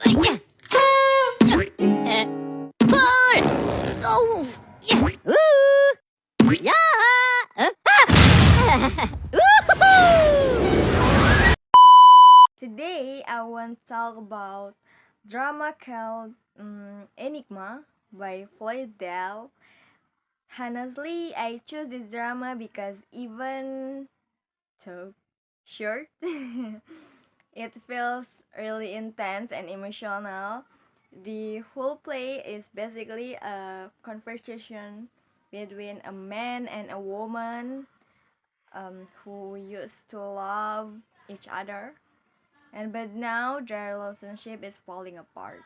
Paul! Oh! Ooh! Yeah! Woohoo! Today, I want to talk about drama called Enigma by Floyd Dell. Honestly, I choose this drama because even though short, it feels really intense and emotional. The whole play is basically a conversation between a man and a woman who used to love each other, and but now their relationship is falling apart.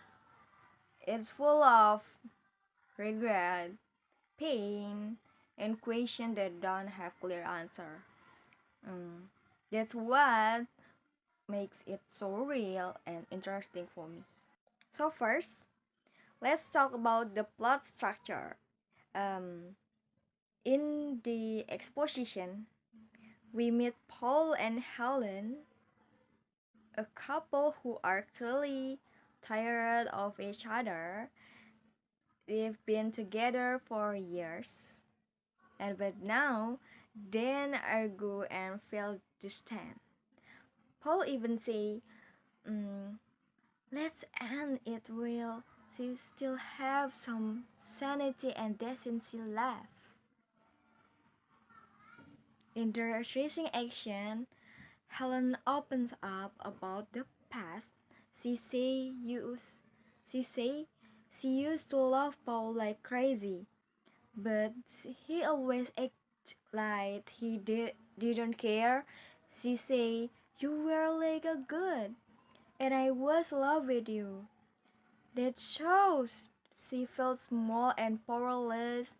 It's full of regret, pain, and questions that don't have clear answer. That's what makes it so real and interesting for me. So first, let's talk about the plot structure. Um, in the exposition, we meet Paul and Helen, a couple who are clearly tired of each other. They've been together for years, and but now then argue and feel distant. Paul even say, "Let's end it while she still have some sanity and decency left." In the racing action, Helen opens up about the past. She say use she say she used to love Paul like crazy, but he always act like didn't care. She say you were like a good, and I was in love with you. That shows she felt small and powerless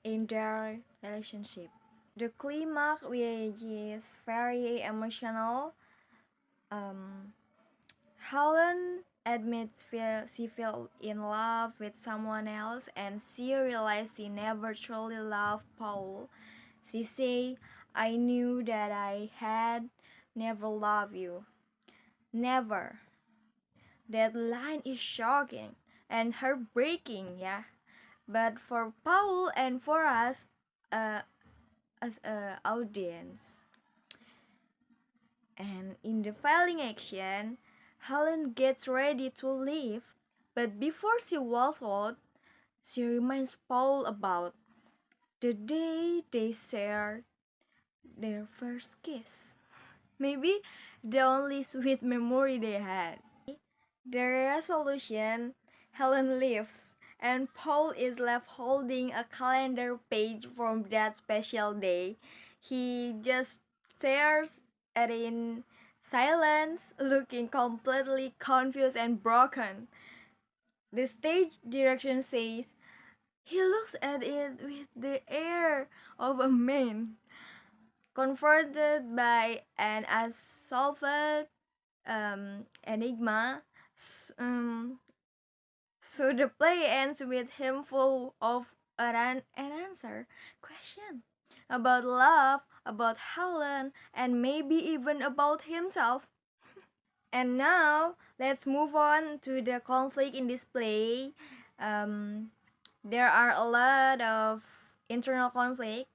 in their relationship. The climax, which is very emotional, um, Helen admits she fell in love with someone else and she realized she never truly loved Paul. She say, "I knew that I had never loved you." Never. That line is shocking and heartbreaking, yeah. But for Paul and for us, as a audience. And in the filing action, Helen gets ready to leave, but before she walks out, she reminds Paul about the day they shared their first kiss. Maybe the only sweet memory they had. The resolution, Helen leaves, and Paul is left holding a calendar page from that special day. He just stares at it in silence, looking completely confused and broken. The stage direction says, he looks at it with the air of a man, confronted by an unsolved enigma. Um, so the play ends with him full of an answer question about love, about Helen, and maybe even about himself. And now let's move on to the conflict in this play. Um, there are a lot of internal conflict.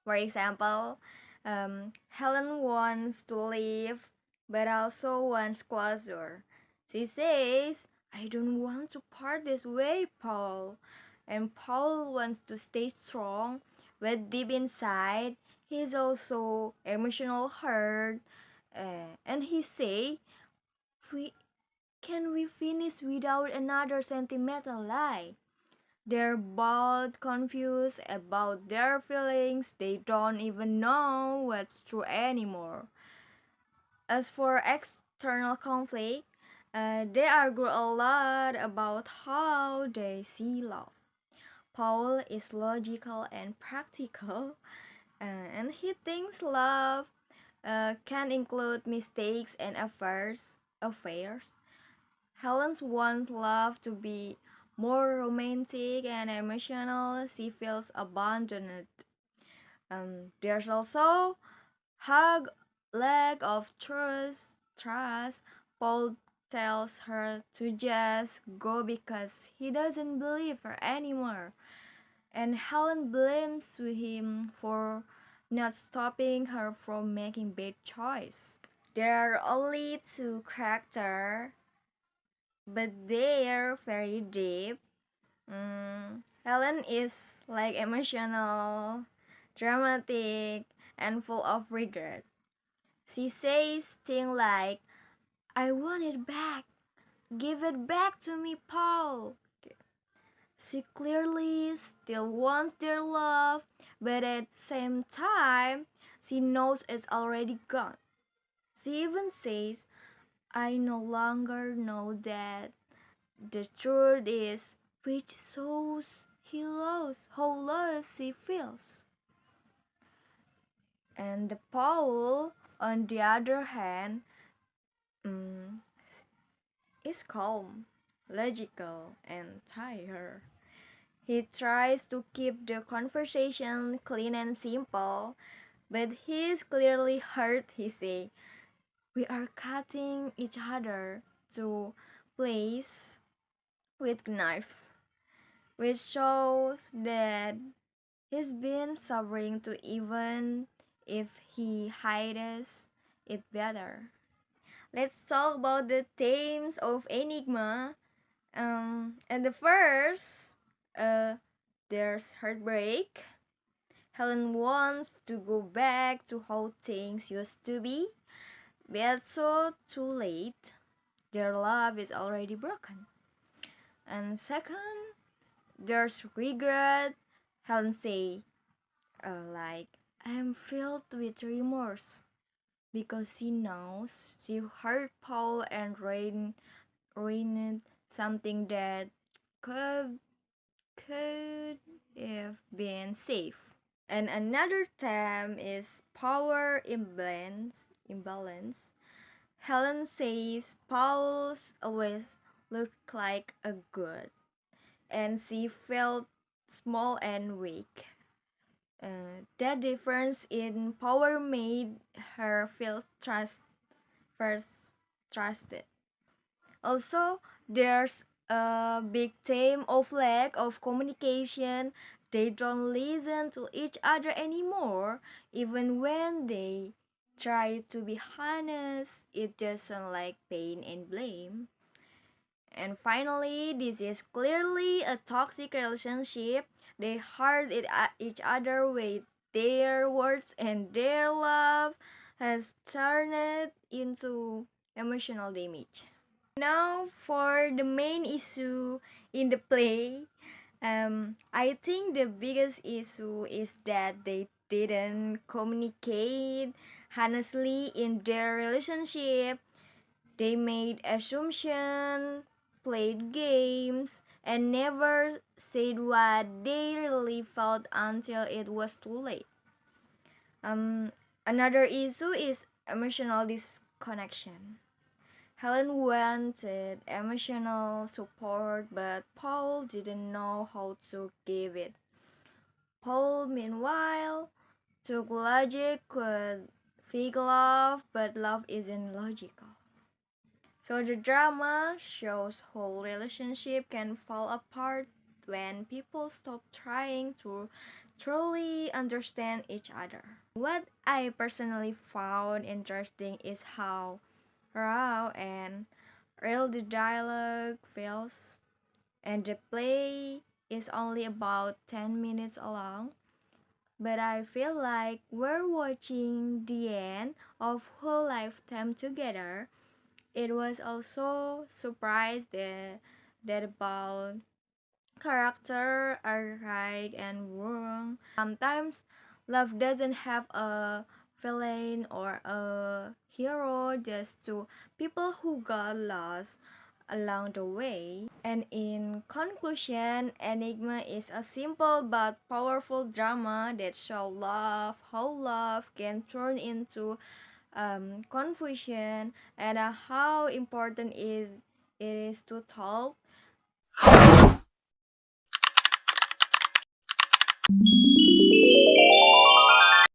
For example, Helen wants to leave but also wants closure. She says, "I don't want to part this way, Paul." And Paul wants to stay strong, but deep inside, he's also emotional hurt. And he say, we, "Can we finish without another sentimental lie?" They're both confused about their feelings. They don't even know what's true anymore. As for external conflict, they argue a lot about how they see love. Paul is logical and practical, and he thinks love can include mistakes and affairs. Helen wants love to be more romantic and emotional. She feels abandoned. There's also lack of trust. Paul tells her to just go because he doesn't believe her anymore. And Helen blames him for not stopping her from making bad choice. There are only two characters, but they're very deep. Helen is like emotional, dramatic, and full of regret. She says things like, I want it back. Give it back to me, Paul. She clearly still wants their love, but at the same time, she knows it's already gone. She even says, I no longer know that the truth is, which shows how lost she feels. And the Paul, on the other hand, mm, is calm, logical, and tired. He tries to keep the conversation clean and simple, but he's clearly hurt. He says, we are cutting each other to place with knives, which shows that he's been suffering too even if he hides it better. Let's talk about the themes of Enigma. And the first, there's heartbreak. Helen wants to go back to how things used to be, but so too late. Their love is already broken. And second, there's regret. Helen say, like, I'm filled with remorse because she knows she hurt Paul and ruined something that could could have been safe. And another term is power imbalance. Helen says Paul's always looked like a god, and she felt small and weak. That difference in power made her feel first trusted. Also, there's a big theme of lack of communication. They don't listen to each other anymore, even when they try to be honest. It just sounds like pain and blame. And finally, this is clearly a toxic relationship. They hurt each other with their words, and their love has turned into emotional damage. Now, for the main issue in the play, I think the biggest issue is that they didn't communicate honestly in their relationship. They made assumptions, played games, and never said what they really felt until it was too late. Another issue is emotional disconnection. Helen wanted emotional support, but Paul didn't know how to give it. Paul, meanwhile, took logic could fake love, but love isn't logical. So the drama shows how relationship can fall apart when people stop trying to truly understand each other. What I personally found interesting is how raw and real the dialogue feels, and the play is only about 10 minutes long, but I feel like we're watching the end of whole lifetime together. It was also surprised that about character are right and wrong. Sometimes love doesn't have a villain or a hero, just two people who got lost along the way. And in conclusion, Enigma is a simple but powerful drama that shows love, how love can turn into confusion, and how important it is to talk